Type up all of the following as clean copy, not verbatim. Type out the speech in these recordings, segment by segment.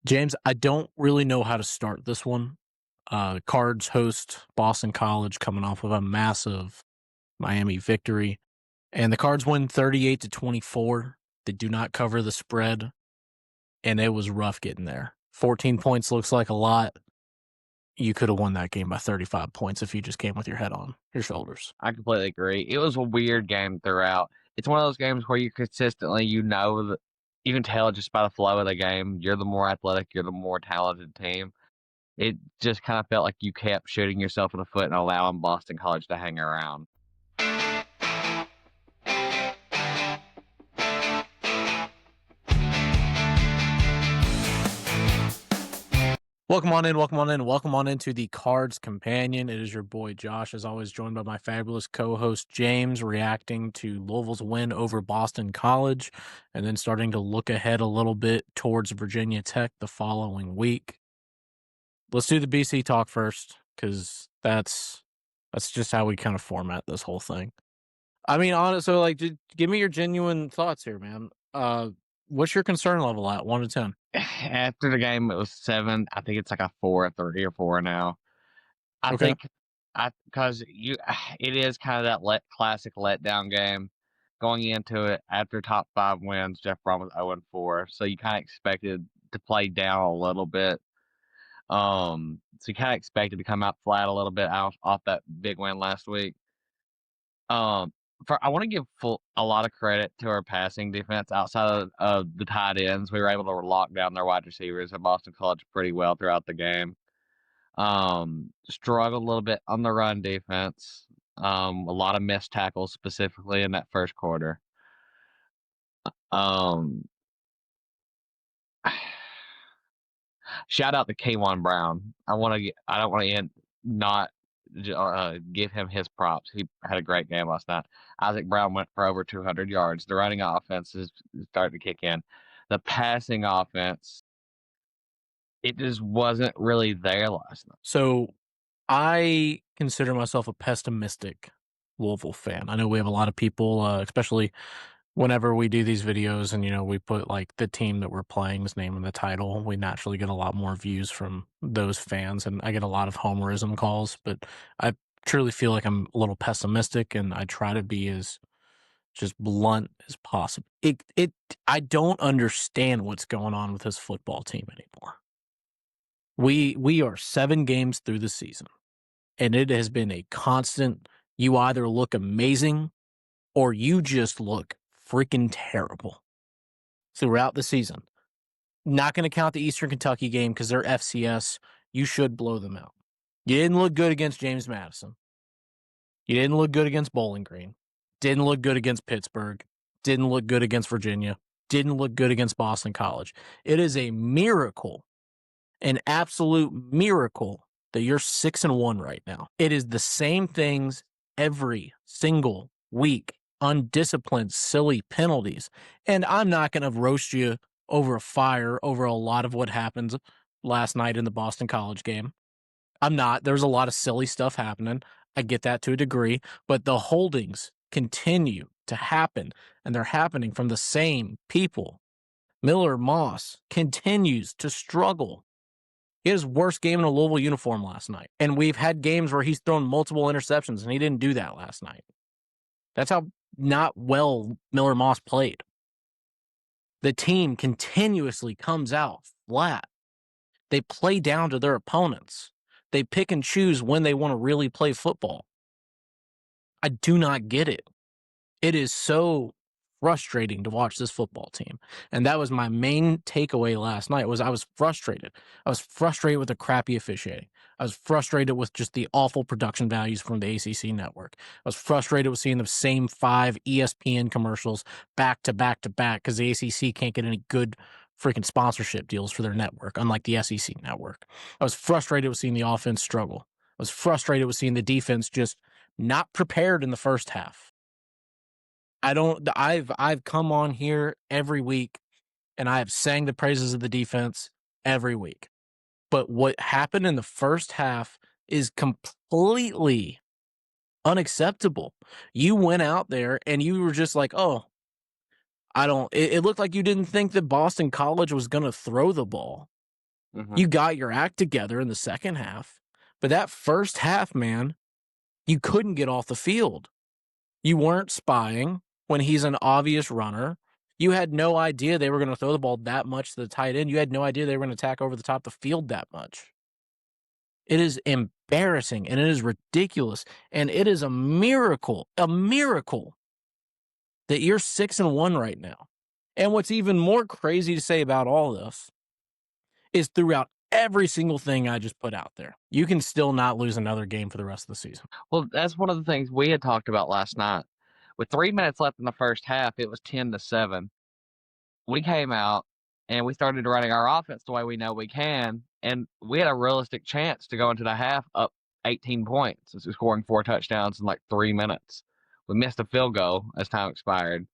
James, I don't really know how to start this one. Cards host Boston College coming off of a massive Miami victory. And the Cards win 38-24. They do not cover the spread. And it was rough getting there. 14 points looks like a lot. You could have won that game by 35 points if you just came with your head on your shoulders. I completely agree. It was a weird game throughout. It's one of those games where you consistently, that you can tell just by the flow of the game, you're the more athletic, you're the more talented team. It just kind of felt like you kept shooting yourself in the foot and allowing Boston College to hang around. Welcome on into the Cards Companion. It is your boy Josh, as always, joined by my fabulous co-host James, reacting to Louisville's win over Boston College, and then starting to look ahead a little bit towards Virginia Tech the following week. Let's do the BC talk first, because that's just how we kind of format this whole thing. I mean, honestly, so give me your genuine thoughts here, man. What's your concern level at 1 to 10? After the game, it was 7. I think it's like a 4, 3 or 4 now. I Okay. think because it is kind of that classic letdown game. Going into it after top 5 wins, Jeff Brom was 0-4, so you kind of expected to play down a little bit. So you kind of expected to come out flat a little bit off that big win last week. I want to give a lot of credit to our passing defense outside of the tight ends. We were able to lock down their wide receivers at Boston College pretty well throughout the game. Struggled a little bit on the run defense. A lot of missed tackles specifically in that first quarter. Shout out to K'Wan Brown. I don't want to not give him his props. He had a great game last night. Isaac Brown went for over 200 yards. The running offense is starting to kick in. The passing offense, it just wasn't really there last night. So I consider myself a pessimistic Louisville fan. I know we have a lot of people, especially whenever we do these videos and, we put like the team that we're playing's name in the title, we naturally get a lot more views from those fans, and I get a lot of homerism calls, but I truly feel like I'm a little pessimistic, and I try to be as just blunt as possible. I don't understand what's going on with this football team anymore. We are 7 games through the season, and it has been a constant, you either look amazing or you just look freaking terrible throughout the season. Not going to count the Eastern Kentucky game because they're FCS. You should blow them out. You didn't look good against James Madison. You didn't look good against Bowling Green. Didn't look good against Pittsburgh. Didn't look good against Virginia. Didn't look good against Boston College. It is a miracle, an absolute miracle, that you're 6-1 right now. It is the same things every single week. Undisciplined, silly penalties. And I'm not going to roast you over a fire over a lot of what happened last night in the Boston College game. I'm not. There's a lot of silly stuff happening. I get that to a degree, but the holdings continue to happen, and they're happening from the same people. Miller Moss continues to struggle. He had his worst game in a Louisville uniform last night, and we've had games where he's thrown multiple interceptions, and he didn't do that last night. That's how not well Miller Moss played. The team continuously comes out flat. They play down to their opponents. They pick and choose when they want to really play football. I do not get it. It is so frustrating to watch this football team. And that was my main takeaway last night. I was frustrated. I was frustrated with the crappy officiating. I was frustrated with just the awful production values from the ACC network. I was frustrated with seeing the same 5 ESPN commercials back to back to back because the ACC can't get any good freaking sponsorship deals for their network, unlike the SEC network. I was frustrated with seeing the offense struggle. I was frustrated with seeing the defense just not prepared in the first half. I've come on here every week and I have sang the praises of the defense every week. But what happened in the first half is completely unacceptable. You went out there and you were just like, oh, it looked like you didn't think that Boston College was going to throw the ball. Mhm. You got your act together in the second half, but that first half, man, you couldn't get off the field. You weren't spying when he's an obvious runner. You had no idea they were going to throw the ball that much to the tight end. You had no idea they were going to attack over the top of the field that much. It is embarrassing and it is ridiculous. And it is a miracle that you're 6-1 right now. And what's even more crazy to say about all this is throughout every single thing I just put out there, you can still not lose another game for the rest of the season. Well, that's one of the things we had talked about last night. With 3 minutes left in the first half, it was 10-7. We came out and we started running our offense the way we know we can, and we had a realistic chance to go into the half up 18 points as we're scoring 4 touchdowns in like 3 minutes. We missed a field goal as time expired,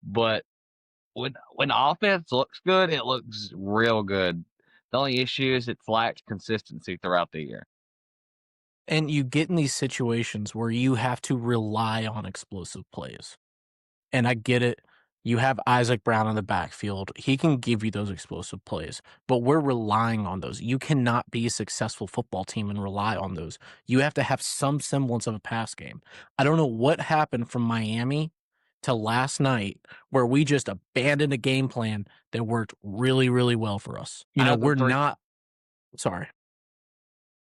but when the offense looks good, it looks real good. The only issue is it's lacked consistency throughout the year. And you get in these situations where you have to rely on explosive plays. And I get it. You have Isaac Brown in the backfield. He can give you those explosive plays, but we're relying on those. You cannot be a successful football team and rely on those. You have to have some semblance of a pass game. I don't know what happened from Miami to last night where we just abandoned a game plan that worked really, really well for us. Out of the We're 3 not sorry.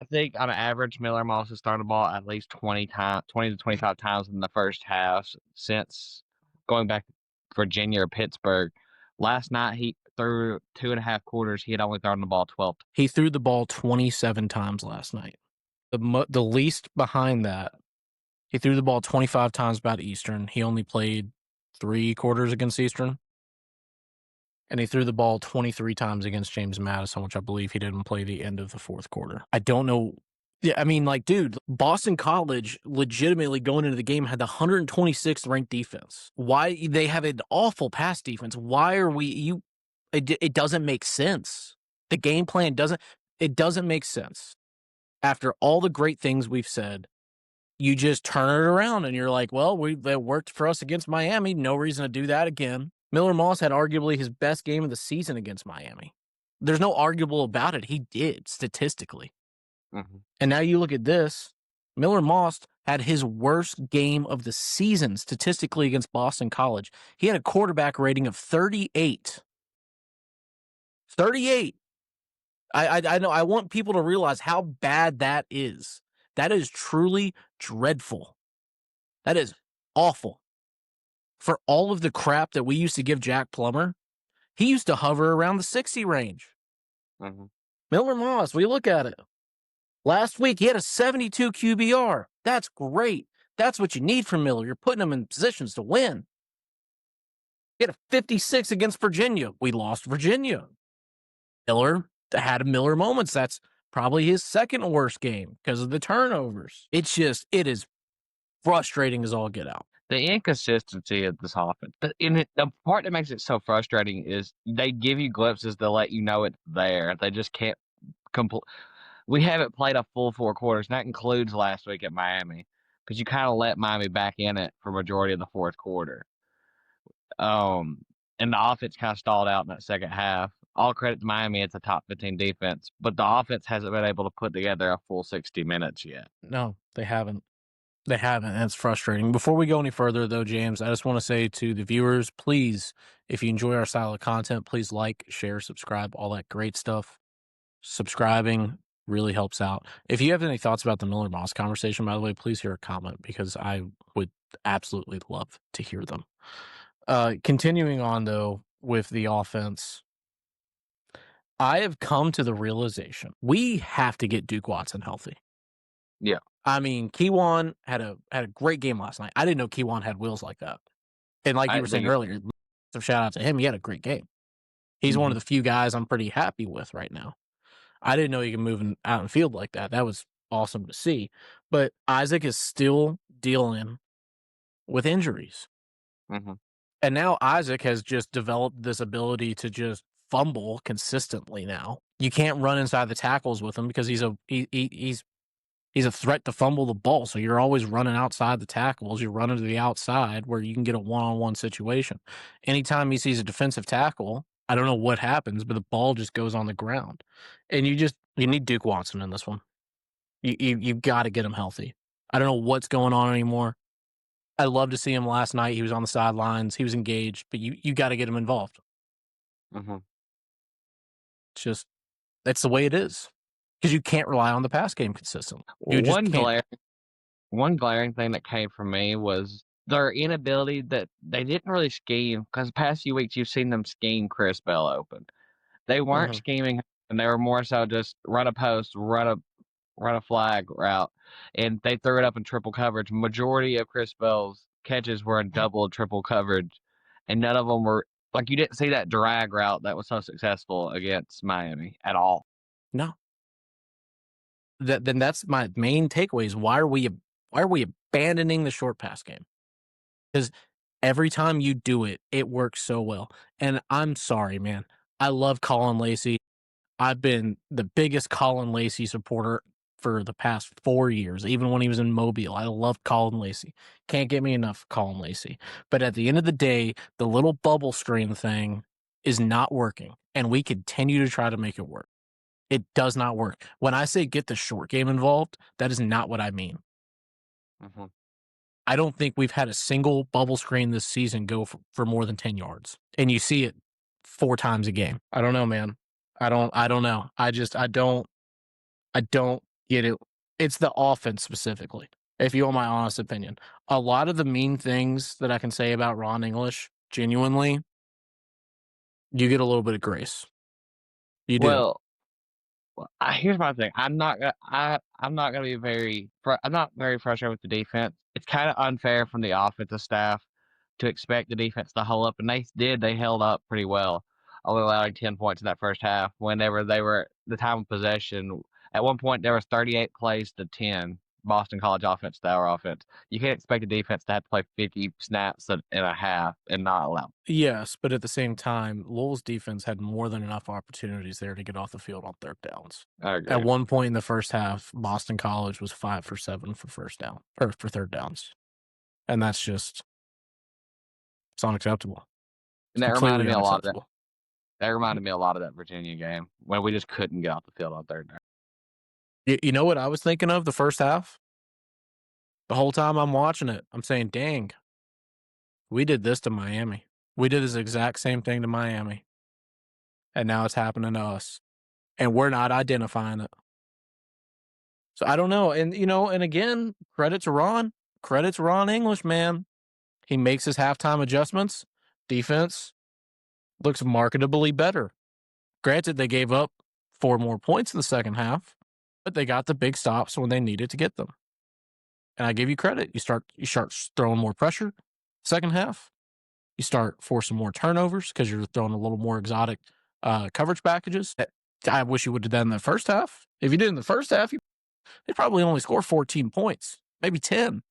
I think on average, Miller Moss has thrown the ball at least 20 to 25 times in the first half since going back to Virginia or Pittsburgh. Last night, he through 2.5 quarters, he had only thrown the ball 12. He threw the ball 27 times last night. The least behind that, he threw the ball 25 times about Eastern. He only played 3 quarters against Eastern. And he threw the ball 23 times against James Madison, which I believe he didn't play the end of the fourth quarter. I don't know. Yeah, I mean, like, dude, Boston College legitimately going into the game had the 126th ranked defense. Why they have an awful pass defense? Why are we it doesn't make sense. The game plan doesn't make sense. After all the great things we've said, you just turn it around and you're like, well, that worked for us against Miami. No reason to do that again. Miller Moss had arguably his best game of the season against Miami. There's no arguable about it. He did statistically. Mhm. And now you look at this. Miller Moss had his worst game of the season statistically against Boston College. He had a quarterback rating of 38. 38. I know. I want people to realize how bad that is. That is truly dreadful. That is awful. For all of the crap that we used to give Jack Plummer, he used to hover around the 60 range. Mhm. Miller Moss, we look at it. Last week, he had a 72 QBR. That's great. That's what you need from Miller. You're putting him in positions to win. He had a 56 against Virginia. We lost Virginia. Miller had a Miller moments. That's probably his second worst game because of the turnovers. It is frustrating as all get out. The inconsistency of this offense. The part that makes it so frustrating is they give you glimpses to let you know it's there. They just can't complete. We haven't played a full 4 quarters, and that includes last week at Miami, because you kind of let Miami back in it for majority of the fourth quarter. And the offense kind of stalled out in that second half. All credit to Miami; it's a top 15 defense, but the offense hasn't been able to put together a full 60 minutes yet. No, they haven't. They haven't, and it's frustrating. Before we go any further, though, James, I just want to say to the viewers, please, if you enjoy our style of content, please like, share, subscribe, all that great stuff. Subscribing really helps out. If you have any thoughts about the Miller Moss conversation, by the way, please hear a comment because I would absolutely love to hear them. Continuing on, though, with the offense, I have come to the realization we have to get Duke Watson healthy. Yeah. I mean, Keywan had a great game last night. I didn't know Keywan had wheels like that. And like I you were didn't saying think earlier, so shout out to him. He had a great game. He's one of Mhm. the few guys I'm pretty happy with right now. I didn't know he could move out in field like that. That was awesome to see. But Isaac is still dealing with injuries. Mhm. And now Isaac has just developed this ability to just fumble consistently now. You can't run inside the tackles with him because he's a threat to fumble the ball. So you're always running outside the tackles. You're running to the outside where you can get a one-on-one situation. Anytime he sees a defensive tackle, I don't know what happens, but the ball just goes on the ground, and you need Duke Watson in this one. You got to get him healthy. I don't know what's going on anymore. I love to see him last night. He was on the sidelines. He was engaged, but you got to get him involved. Hmm. It's just that's the way it is because you can't rely on the pass game consistently. You just One can't. one glaring thing that came from me was their inability that they didn't really scheme because the past few weeks you've seen them scheme Chris Bell open. They weren't Mhm. scheming, and they were more so just run a post, run a flag route, and they threw it up in triple coverage. Majority of Chris Bell's catches were in double, triple coverage, and none of them were like you didn't see that drag route that was so successful against Miami at all. No, then that's my main takeaway is why are we abandoning the short pass game? Because every time you do it, it works so well. And I'm sorry, man. I love Colin Lacey. I've been the biggest Colin Lacey supporter for the past 4 years, even when he was in Mobile. I love Colin Lacey. Can't get me enough of Colin Lacey. But at the end of the day, the little bubble screen thing is not working, and we continue to try to make it work. It does not work. When I say get the short game involved, that is not what I mean. Hmm. I don't think we've had a single bubble screen this season go for more than 10 yards. And you see it 4 times a game. I don't know, man. I don't know. I don't get it. It's the offense specifically. If you want my honest opinion. A lot of the mean things that I can say about Ron English, genuinely, you get a little bit of grace. You do. Well, here's my thing. I'm not gonna be I'm not very frustrated with the defense. It's kind of unfair from the offensive staff to expect the defense to hold up, and they did. They held up pretty well, only allowing 10 points in that first half. Whenever they were the time of possession, at one point there was 38 plays to 10. Boston College offense to our offense. You can't expect a defense to have to play 50 snaps in a half and not allow. Yes, but at the same time, Louisville's defense had more than enough opportunities there to get off the field on third downs. I At agree. one point in the first half, Boston College was 5 for 7 for first down or for third downs. And that's just it's unacceptable. It's And that reminded completely me a lot of that. unacceptable. That reminded me a lot of that Virginia game when we just couldn't get off the field on third down. You know what I was thinking of the first half? The whole time I'm watching it, I'm saying, "Dang, we did this to Miami. We did this exact same thing to Miami, and now it's happening to us, and we're not identifying it." So I don't know, and and again, credit to Ron. Credit to Ron English, man. He makes his halftime adjustments. Defense looks marketably better. Granted, they gave up 4 more points in the second half, but they got the big stops when they needed to get them. And I give you credit. You start throwing more pressure second half. You start forcing more turnovers because you're throwing a little more exotic coverage packages. I wish you would have done that first half. If you did in the first half, they probably only score 14 points, maybe 10.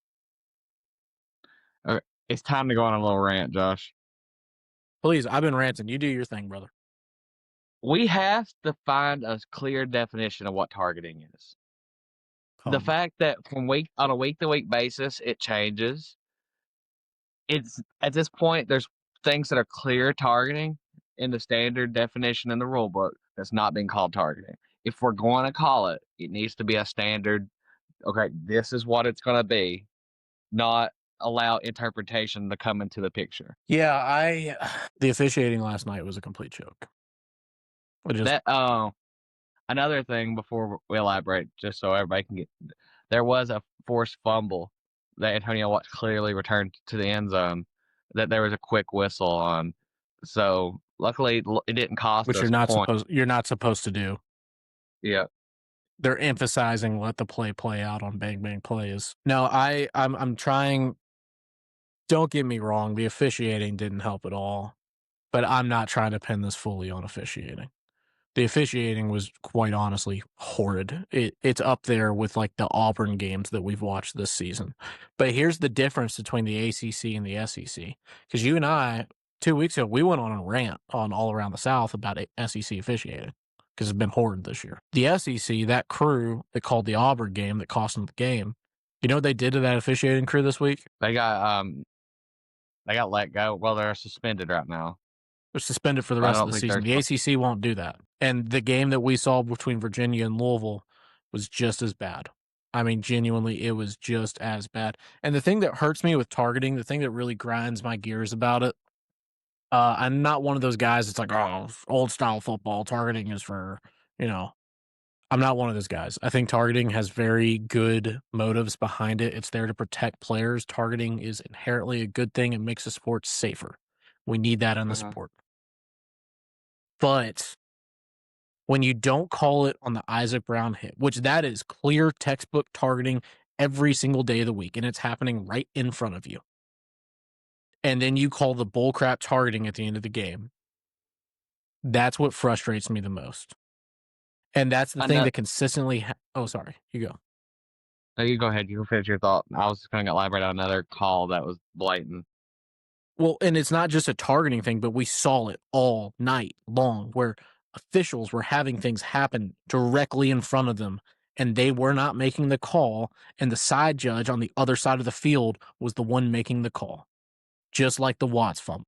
Okay, it's time to go on a little rant, Josh. Please, I've been ranting. You do your thing, brother. We have to find a clear definition of what targeting is. The Come. fact that from week on a week to week basis it changes. It's at this point there's things that are clear targeting in the standard definition in the rule book that's not being called targeting. If we're going to call it, it needs to be a standard. Okay, this is what it's going to be, not allow interpretation to come into the picture. Yeah, the officiating last night was a complete joke. I just That another thing before we elaborate, just so everybody can get, there was a forced fumble that Antonio Watts clearly returned to the end zone that there was a quick whistle on. So luckily it didn't cost which us points. you're not supposed to do. Yeah. They're emphasizing let the play out on bang bang plays. No, I'm trying. Don't get me wrong, the officiating didn't help at all, but I'm not trying to pin this fully on officiating. The officiating was quite honestly horrid. It's up there with like the Auburn games that we've watched this season. But here's the difference between the ACC and the SEC. Because you and I, 2 weeks ago, we went on a rant on All Around the South about SEC officiating because it's been horrid this year. The SEC, that crew that called the Auburn game that cost them the game, you know what they did to that officiating crew this week? They got let go. Well, they're suspended right now. They're suspended for the But I rest of don't the think season. there's. The ACC won't do that. And the game that we saw between Virginia and Louisville was just as bad. I mean, genuinely, it was just as bad. And the thing that hurts me with targeting, the thing that really grinds my gears about it, I'm not one of those guys that's like, oh, old style football targeting is for, you know, I'm not one of those guys. I think targeting has very good motives behind it. It's there to protect players. Targeting is inherently a good thing and makes the sport safer. We need that in the Uh-huh. sport. But when you don't call it on the Isaac Brown hit, which that is clear textbook targeting every single day of the week, and it's happening right in front of you. And then you call the bullcrap targeting at the end of the game. That's what frustrates me the most. And that's the I thing know. that consistently. Oh, sorry. You go. No, you go ahead. You can finish your thought. I was just going to elaborate on another call that was blatant. Well, and it's not just a targeting thing, but we saw it all night long where officials were having things happen directly in front of them and they were not making the call. And the side judge on the other side of the field was the one making the call, just like the Watts fumble.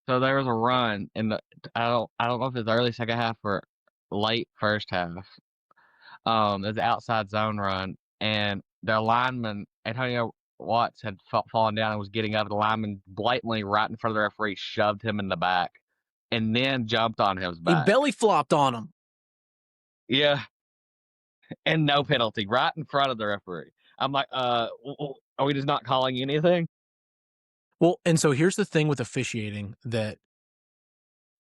So there was a run in the. I don't know if it's early second half or late first half. There's an outside zone run, and their lineman Antonio Watts had fallen down and was getting up. The lineman blatantly right in front of the referee shoved him in the back, and then jumped on his He back. belly flopped on him. Yeah, and no penalty right in front of the referee. I'm like, are we just not calling anything? Well, and so here's the thing with officiating that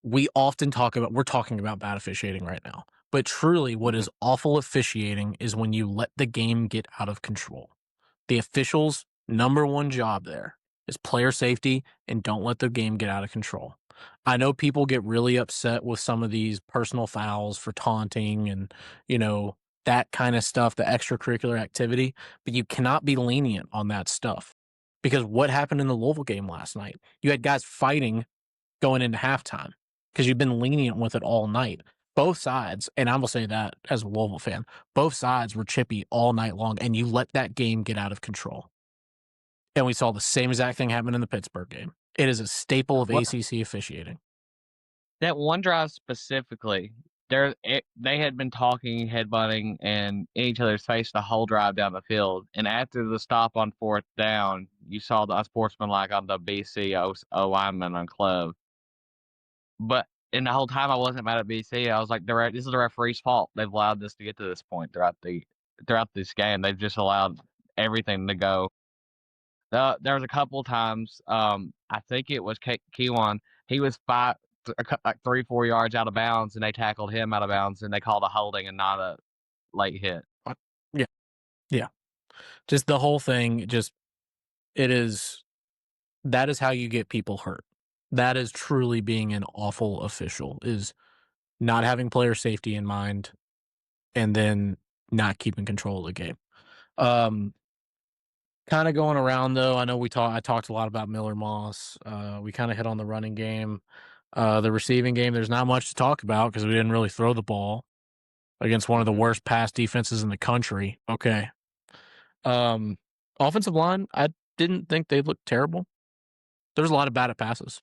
we often talk about. We're talking about bad officiating right now. But truly, what Mhm. is awful officiating is when you let the game get out of control. The officials' number one job there is player safety and don't let the game get out of control. I know people get really upset with some of these personal fouls for taunting and, you know, that kind of stuff, the extracurricular activity, but you cannot be lenient on that stuff. Because what happened in the Louisville game last night? You had guys fighting going into halftime because you've been lenient with it all night. Both sides, and I will say that as a Louisville fan, both sides were chippy all night long, and you let that game get out of control. And we saw the same exact thing happen in the Pittsburgh game. It is a staple of What ACC officiating. that one drive specifically, they had been talking, headbutting, and in each other's face the whole drive down the field. And after the stop on fourth down, you saw the unsportsmanlike on the BC lineman on Clove. But in the whole time, I wasn't mad at BC. I was like, this is the referee's fault. They've allowed this to get to this point throughout this game. They've just allowed everything to go. There was a couple times. I think it was Kiwan. He was like 3-4 yards out of bounds, and they tackled him out of bounds, and they called a holding and not a late hit. Yeah, yeah. Just the whole thing. Just it is. That is how you get people hurt. That is truly being an awful official. Is not having player safety in mind, and then not keeping control of the game. Um, Kind of going around though. I know I talked a lot about Miller Moss. We kind of hit on the running game. The receiving game, there's not much to talk about because we didn't really throw the ball against one of the Hmm. worst pass defenses in the country. Okay. Um, Offensive line, I didn't think they looked terrible. There's a lot of bad passes.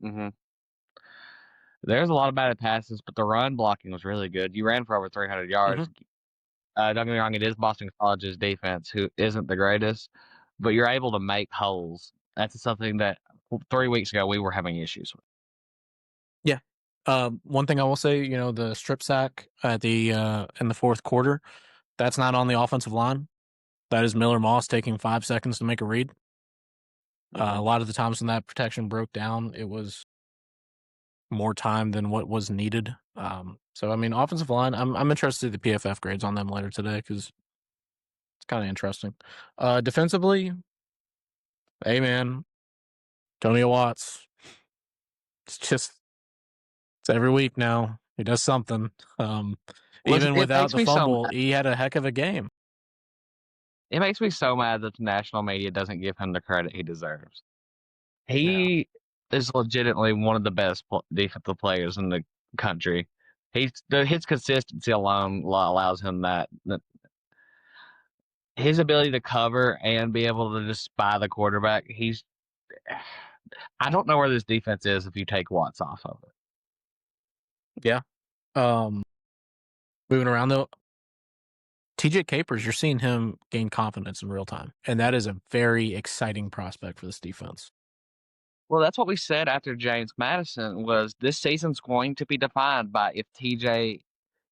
Hmm. There's a lot of bad passes, but the run blocking was really good. You ran for over 300 Hmm. yards. Don't get me wrong, it is Boston College's defense, who isn't the greatest, but you're able to make holes. That's something that 3 weeks ago we were having issues with. Yeah. One thing I will say, the strip sack at the in the fourth quarter, that's not on the offensive line. That is Miller Moss taking 5 seconds to make a read. A Hmm. lot of the times when that protection broke down, it was more time than what was needed. So I mean, offensive line, I'm interested in the PFF grades on them later today because it's kind of interesting. Defensively, hey man, Tony Watts. It's just it's every week now. He does something. Um, Listen, Even without the fumble, he had a heck of a game. it makes me so mad that the national media doesn't give him the credit he deserves. Yeah. He is legitimately one of the best defensive players in the country. His consistency alone allows him that his ability to cover and be able to just spy the quarterback. I don't know where this defense is if you take Watts off of it. Yeah. Moving around though, TJ Capers, you're seeing him gain confidence in real time, and that is a very exciting prospect for this defense. Well, that's what we said after James Madison was this season's going to be defined by if TJ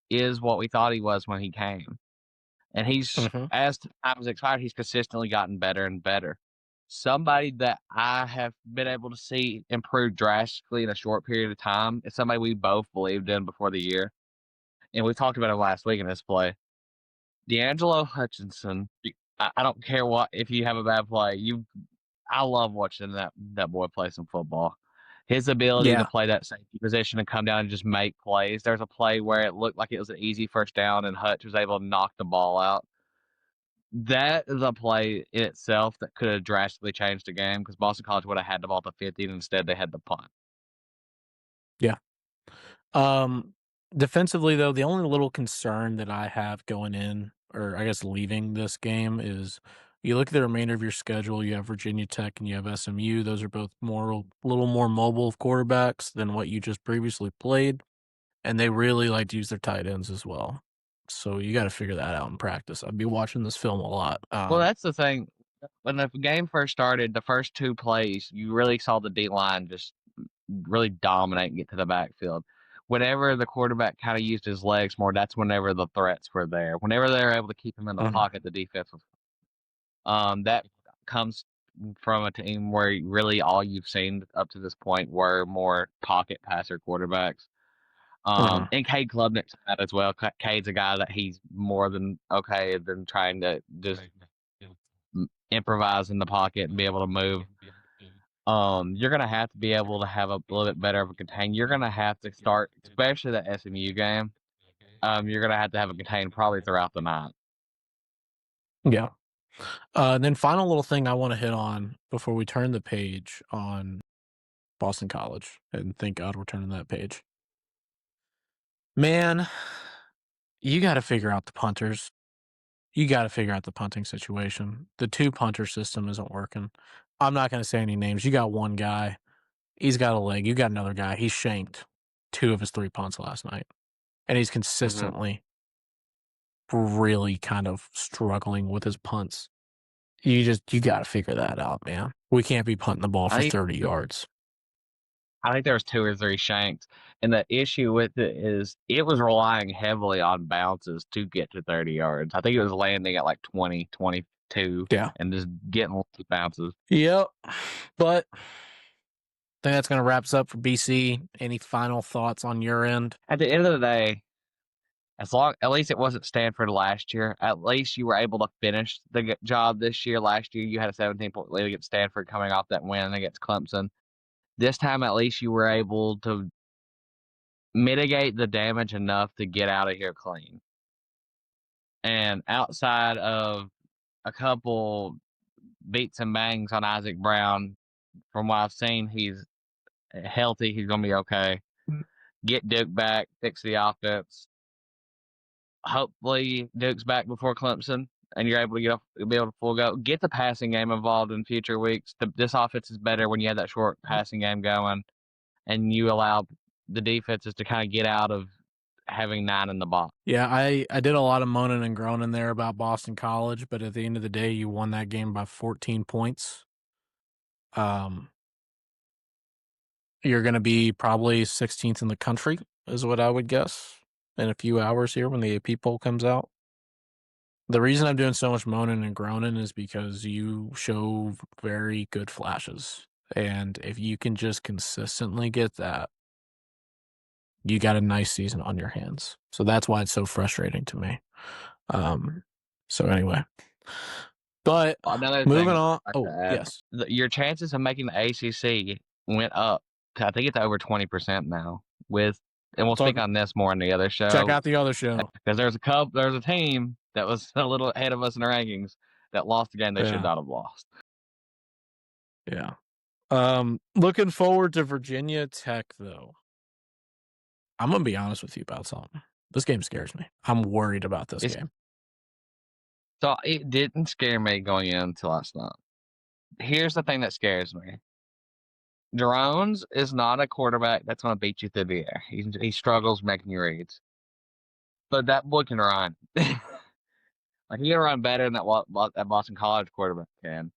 is what we thought he was when he came. And he's, Mm-hmm. as time has expired, he's consistently gotten better and better. Somebody that I have been able to see improve drastically in a short period of time is somebody we both believed in before the year. And we talked about him last week in this play. D'Angelo Hutchinson, I don't care what if you have a bad play. I love watching that boy play some football. His ability to Yeah. play that safety position and come down and just make plays. There's a play where it looked like it was an easy first down and Hutch was able to knock the ball out. That is a play in itself that could have drastically changed the game because Boston College would have had the ball at the 50 and instead they had the punt. Yeah. Um, Defensively though, the only little concern that I have going in, or I guess leaving this game, is you look at the remainder of your schedule. You have Virginia Tech and you have SMU. Those are both little more mobile quarterbacks than what you just previously played, and they really like to use their tight ends as well. So you got to figure that out in practice. I'd be watching this film a lot. Well, that's the thing. When the game first started, the first two plays, you really saw the D line just really dominate and get to the backfield. Whenever the quarterback kind of used his legs more, that's whenever the threats were there. Whenever they were able to keep him in the Mhm. pocket, the defense was. That comes from a team where really all you've seen up to this point were more pocket passer quarterbacks. Mhm. And Cade Klubnik's that as well. Cade's a guy that he's more than okay than trying to just improvise in the pocket and be able to move. You're gonna have to be able to have a little bit better of a contain. You're gonna have to start, especially the SMU game. You're gonna have to have a contain probably throughout the night. Yeah. And then final little thing I want to hit on before we turn the page on Boston College, and thank God we're turning that page. Man, you got to figure out the punters. You got to figure out the punting situation. The two punter system isn't working. I'm not going to say any names. You got one guy. He's got a leg. You got another guy. He shanked two of his three punts last night, and he's Mm-hmm. consistently really kind of struggling with his punts. You got to figure that out, man. We can't be punting the ball for I 30 yards. I think there was 2 or 3 shanks, and the issue with it is it was relying heavily on bounces to get to 30 yards. I think it was landing at like 20, 22, Yeah. and just getting lots of bounces. Yep. But I think that's going to wrap us up for BC. Any final thoughts on your end? At the end of the day, at least it wasn't Stanford last year. At least you were able to finish the job this year. Last year you had a 17-point lead against Stanford coming off that win against Clemson. This time at least you were able to mitigate the damage enough to get out of here clean. And outside of a couple beats and bangs on Isaac Brown. From what I've seen, he's healthy. He's going to be okay. Get Duke back, fix the offense. Hopefully, Duke's back before Clemson, and you're able to be able to full go. Get the passing game involved in future weeks. This offense is better when you have that short passing game going, and you allow the defenses to kind of get out of having 9 in the box. Yeah, I did a lot of moaning and groaning there about Boston College, but at the end of the day, you won that game by 14 points. Um, you're going to be probably 16th in the country, is what I would guess, in a few hours here when the AP poll comes out. The reason I'm doing so much moaning and groaning is because you show very good flashes. And if you can just consistently get that, you got a nice season on your hands. So that's why it's so frustrating to me. Um, so anyway, but Another moving thing on. I'd like to Oh, add, yes. your chances of making the ACC went up to, I think it's over 20% now and we'll speak Talk, on this more in the other check show out the other show. because there's a team that was a little ahead of us in the rankings that lost the game they should Yeah. not have lost. Yeah. Looking forward to Virginia Tech though. I'm gonna be honest with you about something. This game scares me. I'm worried about this It's, game. so it didn't scare me going into last night. Here's the thing that scares me. Drones is not a quarterback that's going to beat you through the air. He struggles making your reads, but that boy can run. Like he can run better than that Boston College quarterback can.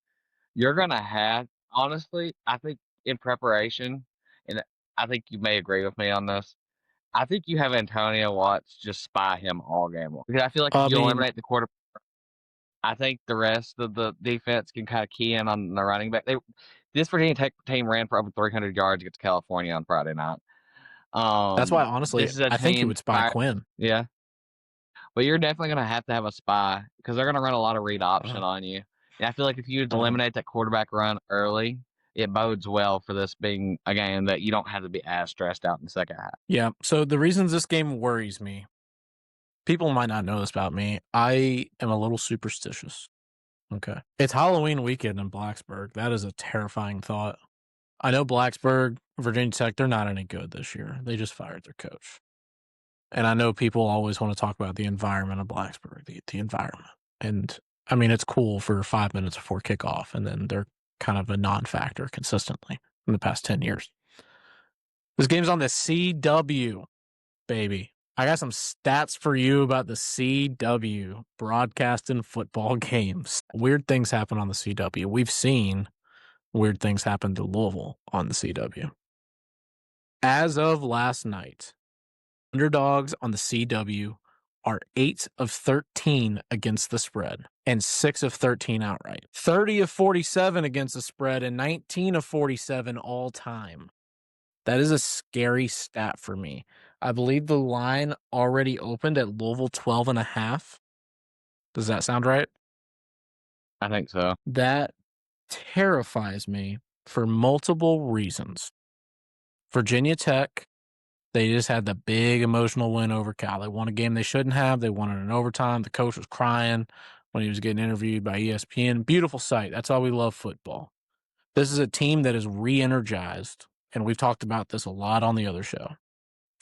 You're gonna have, honestly, I think in preparation, and I think you may agree with me on this. I think you have Antonio Watts just spy him all game long. Because I feel like if I you mean, eliminate the quarter, I think the rest of the defense can kind of key in on the running back. This Virginia Tech team ran for over 300 yards against California on Friday night. that's why honestly, This is a I think he team would spy fire. Quinn. Yeah, but you're definitely gonna have to have a spy because they're gonna run a lot of read option Uh, on you. And I feel like if you uh, eliminate that quarterback run early, it bodes well for this being a game that you don't have to be as stressed out in the second half. yeah. So the reasons this game worries me, people might not know this about me. I am a little superstitious. Okay. It's Halloween weekend in Blacksburg. That is a terrifying thought. I know Blacksburg, Virginia Tech, they're not any good this year. They just fired their coach. And I know people always want to talk about the environment of Blacksburg, the environment. And I mean, it's cool for 5 minutes before kickoff, and then they're kind of a non factor consistently in the past 10 years. This game's on the CW, baby. I got some stats for you about the CW broadcasting football games. Weird things happen on the CW. We've seen weird things happen to Louisville on the CW. As of last night, underdogs on the CW are 8 of 13 against the spread and 6 of 13 outright. 30 of 47 against the spread and 19 of 47 all time. That is a scary stat for me. I believe the line already opened at Louisville 12.5. Does that sound right? I think so. That terrifies me for multiple reasons. Virginia Tech, they just had the big emotional win over Cal. They won a game they shouldn't have. They won it in overtime. The coach was crying when he was getting interviewed by ESPN. Beautiful sight. That's why we love football. This is a team that is re-energized, and we've talked about this a lot on the other show.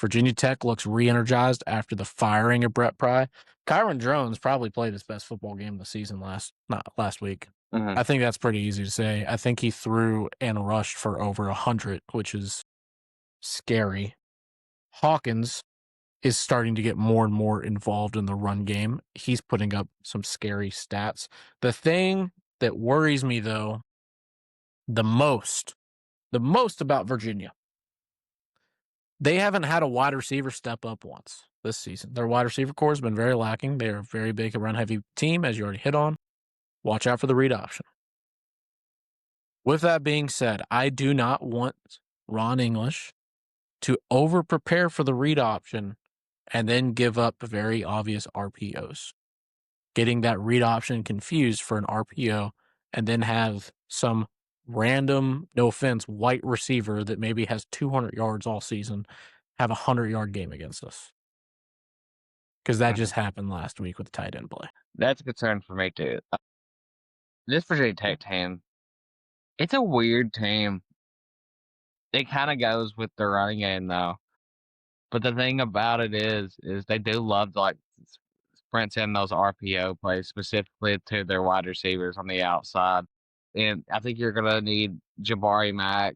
Virginia Tech looks re-energized after the firing of Brett Pry. Kyron Drones probably played his best football game of the season not last week. Mm-hmm. I think that's pretty easy to say. I think he threw and rushed for over 100, which is scary. Hawkins is starting to get more and more involved in the run game. He's putting up some scary stats. The thing that worries me, though, the most about Virginia, they haven't had a wide receiver step up once this season. Their wide receiver core has been very lacking. They are a very big run heavy team, as you already hit on. Watch out for the read option. With that being said, I do not want Ron English to over prepare for the read option and then give up very obvious RPOs. Getting that read option confused for an RPO and then have some random, no offense, white receiver that maybe has 200 yards all season have a 100-yard game against us. Because that Mm-hmm. just happened last week with the tight end play. That's a concern for me too. This Virginia Tech team, it's a weird team. It kind of goes with the running game though. But the thing about it is they do love to like sprint in those RPO plays specifically to their wide receivers on the outside. And I think you're gonna need Jabari Mack,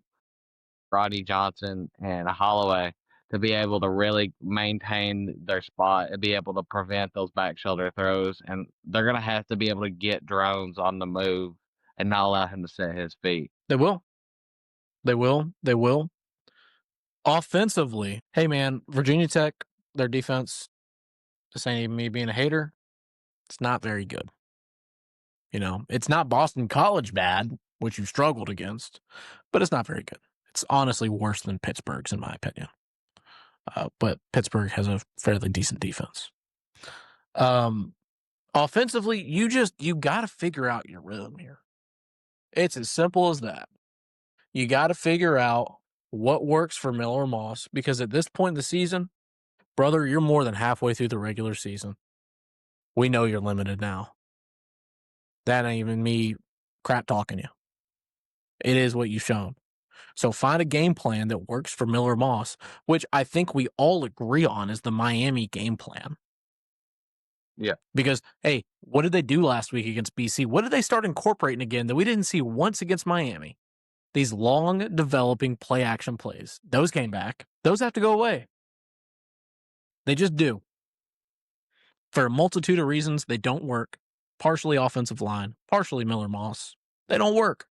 Rodney Johnson, and Holloway to be able to really maintain their spot and be able to prevent those back shoulder throws. And they're gonna have to be able to get Drones on the move and not allow him to set his feet. They will. They will. They will. Offensively, hey man, Virginia Tech, their defense, this ain't even me being a hater, it's not very good. You know, it's not Boston College bad, which you struggled against, but it's not very good. It's honestly worse than Pittsburgh's, in my opinion. But Pittsburgh has a fairly decent defense. Offensively, you got to figure out your rhythm here. It's as simple as that. You got to figure out what works for Miller Moss because at this point in the season, brother, you're more than halfway through the regular season. We know you're limited now. That ain't even me crap talking you. It is what you've shown. So find a game plan that works for Miller Moss, which I think we all agree on is the Miami game plan. Yeah. Because, hey, what did they do last week against BC? What did they start incorporating again that we didn't see once against Miami? These long developing play action plays, those came back. Those have to go away. They just do. For a multitude of reasons, they don't work. Partially offensive line, partially Miller Moss. They don't work.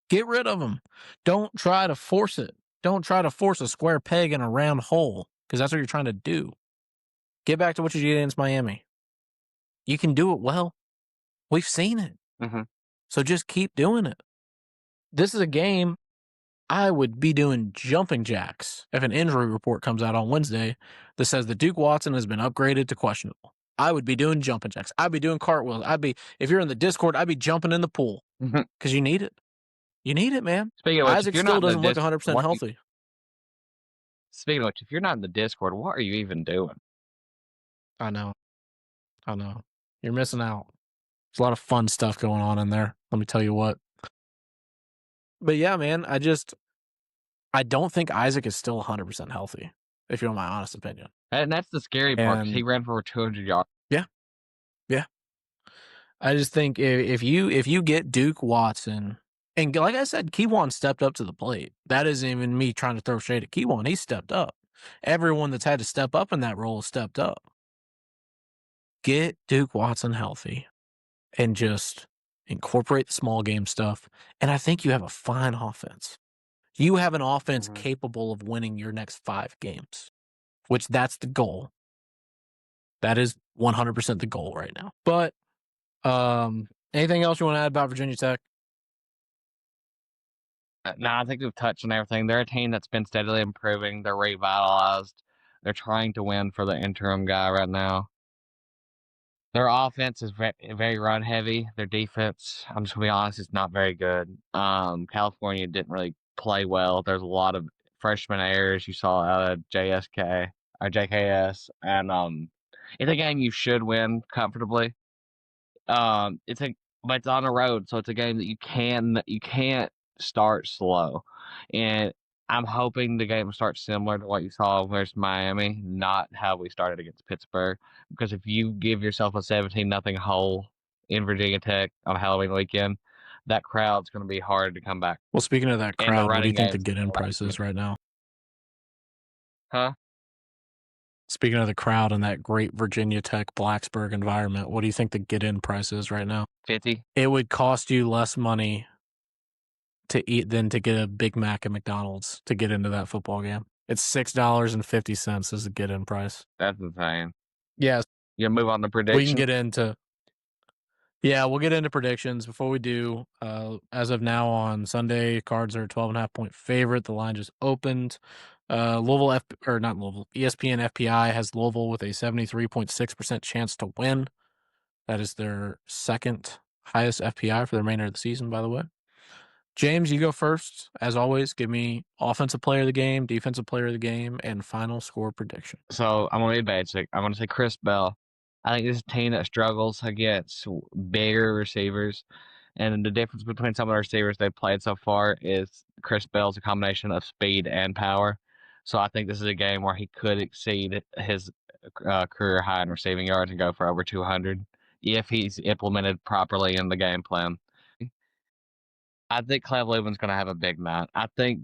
Get rid of them. Don't try to force it. Don't try to force a square peg in a round hole because that's what you're trying to do. Get back to what you did against Miami. You can do it well. We've seen it. Mm-hmm. So just keep doing it. This is a game I would be doing jumping jacks if an injury report comes out on Wednesday that says that Duke Watson has been upgraded to questionable. I would be doing jumping jacks. I'd be doing cartwheels. If you're in the Discord, I'd be jumping in the pool because you need it. You need it, man. Speaking of which, if Isaac you're still not in the doesn't look 100% healthy. Speaking of which, if you're not in the Discord, what are you even doing? I know. You're missing out. There's a lot of fun stuff going on in there. Let me tell you what. But yeah, man, I don't think Isaac is still 100% healthy, if you want my honest opinion. And that's the scary part, 'cause he ran for over 200 yards. Yeah. Yeah. I just think if you get Duke Watson, and like I said, Keywan stepped up to the plate. That isn't even me trying to throw shade at Keywan. He stepped up. Everyone that's had to step up in that role has stepped up. Get Duke Watson healthy and just incorporate the small game stuff. And I think you have a fine offense. You have an offense capable of winning your next 5 games, which that's the goal. That is 100% the goal right now. But anything else you want to add about Virginia Tech? No, I think we've touched on everything. They're a team that's been steadily improving. They're revitalized. They're trying to win for the interim guy right now. Their offense is very run heavy. Their defense, I'm just gonna be honest, is not very good. California didn't really play well. There's a lot of freshman errors you saw out of JSK or JKS, and it's a game you should win comfortably. It's a but it's on the road, so it's a game that you can't start slow. And I'm hoping the game starts similar to what you saw versus Miami, not how we started against Pittsburgh. Because if you give yourself a 17-0 hole in Virginia Tech on Halloween weekend, that crowd's going to be hard to come back. Well, speaking of that And the crowd, what do you running think the game's get-in price is right now? Huh? Speaking of the crowd and that great Virginia Tech Blacksburg environment, what do you think the get-in price is right now? 50. It would cost you less money to eat than to get a Big Mac at McDonald's to get into that football game. It's $6.50 as a get-in price. That's insane. Yes. You move on to predictions. We can get into we'll get into predictions. Before we do, as of now on Sunday, Cards are a 12.5-point favorite. The line just opened. ESPN FPI has Louisville with a 73.6% chance to win. That is their second highest FPI for the remainder of the season, by the way. James, you go first. As always, give me offensive player of the game, defensive player of the game, and final score prediction. So I'm going to be basic. I'm going to say Chris Bell. I think this is a team that struggles against bigger receivers. And the difference between some of the receivers they've played so far is Chris Bell's a combination of speed and power. So I think this is a game where he could exceed his career high in receiving yards and go for over 200 if he's implemented properly in the game plan. I think Clev Lubin's going to have a big night. I think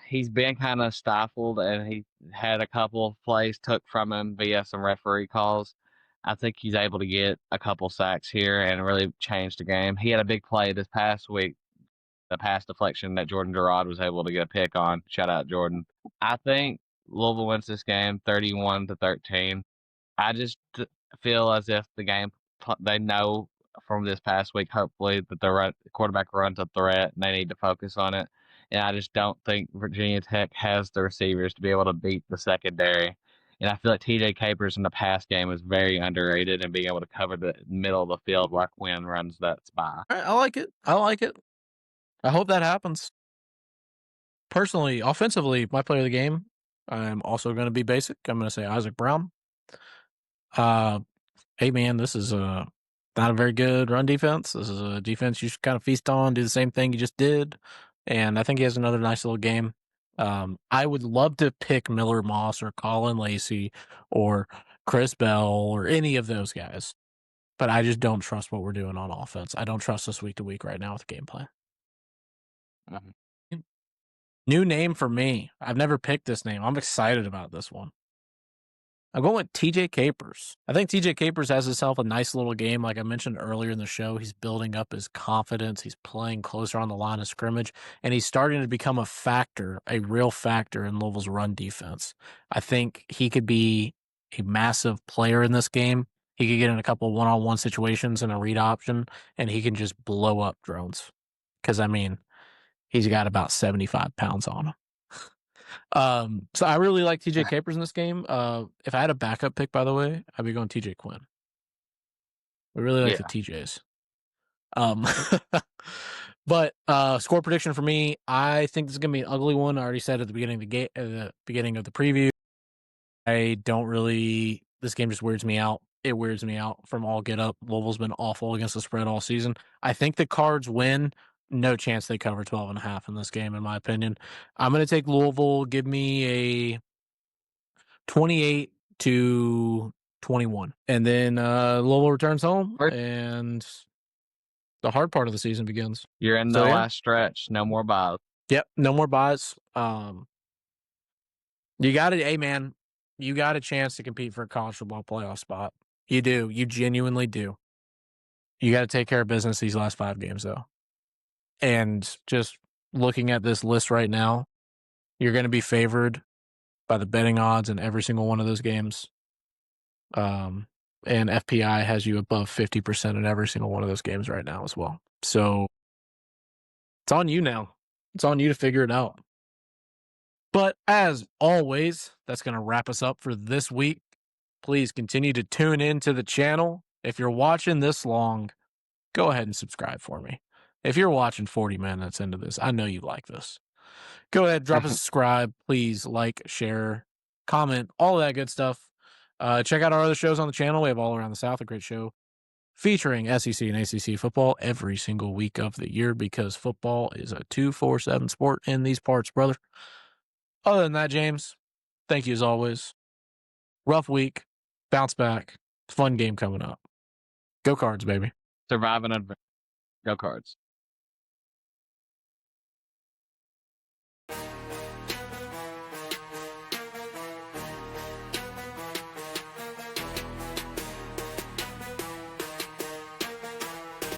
he's been kind of stifled, and he had a couple of plays took from him via some referee calls. I think he's able to get a couple sacks here and really change the game. He had a big play this past week, the pass deflection that Jordan Gerard was able to get a pick on. Shout out Jordan. I think Louisville wins this game 31-13. I just feel as if the game they know from this past week, hopefully, that the quarterback runs a threat and they need to focus on it. And I just don't think Virginia Tech has the receivers to be able to beat the secondary. And I feel like TJ Capers in the pass game is very underrated and being able to cover the middle of the field while Quinn runs that spy. I like it. I hope that happens. Personally, offensively, my player of the game, I'm also going to be basic. I'm going to say Isaac Brown. Hey, man, this is not a very good run defense. This is a defense you should kind of feast on, do the same thing you just did. And I think he has another nice little game. I would love to pick Miller Moss or Colin Lacey or Chris Bell or any of those guys. But I just don't trust what we're doing on offense. I don't trust us week to week right now with the game plan. New name for me. I've never picked this name. I'm excited about this one. I'm going with TJ Capers. I think TJ Capers has himself a nice little game. Like I mentioned earlier in the show, he's building up his confidence. He's playing closer on the line of scrimmage, and he's starting to become a factor, a real factor in Louisville's run defense. I think he could be a massive player in this game. He could get in a couple one-on-one situations in a read option, and he can just blow up drones. Because, I mean, he's got about 75 pounds on him. So I really like TJ Capers in this game. If I had a backup pick, by the way, I'd be going TJ Quinn. We really like the Yeah. TJs. Um, but score prediction for me, I think this is gonna be an ugly one. I already said at the beginning of the game, the beginning of the preview. I don't really. This game just weirds me out. It weirds me out from all get up. Louisville's been awful against the spread all season. I think the Cards win. No chance they cover 12.5 in this game, in my opinion. I'm going to take Louisville. Give me a 28-21. And then Louisville returns home, and the hard part of the season begins. You're in the last stretch. No more buys. Yep, no more buys. You got it. Hey, man, you got a chance to compete for a college football playoff spot. You do. You genuinely do. You got to take care of business these last 5 games, though. And just looking at this list right now, you're going to be favored by the betting odds in every single one of those games. And FPI has you above 50% in every single one of those games right now as well. So it's on you now. It's on you to figure it out. But as always, that's going to wrap us up for this week. Please continue to tune in to the channel. If you're watching this long, go ahead and subscribe for me. If you're watching 40 minutes into this, I know you like this. Go ahead, drop a subscribe. Please like, share, comment, all of that good stuff. Check out our other shows on the channel. We have All Around the South, a great show featuring SEC and ACC football every single week of the year because football is a 247 sport in these parts, brother. Other than that, James, thank you as always. Rough week, bounce back, fun game coming up. Go Cards, baby. Survive and advance. Go Cards.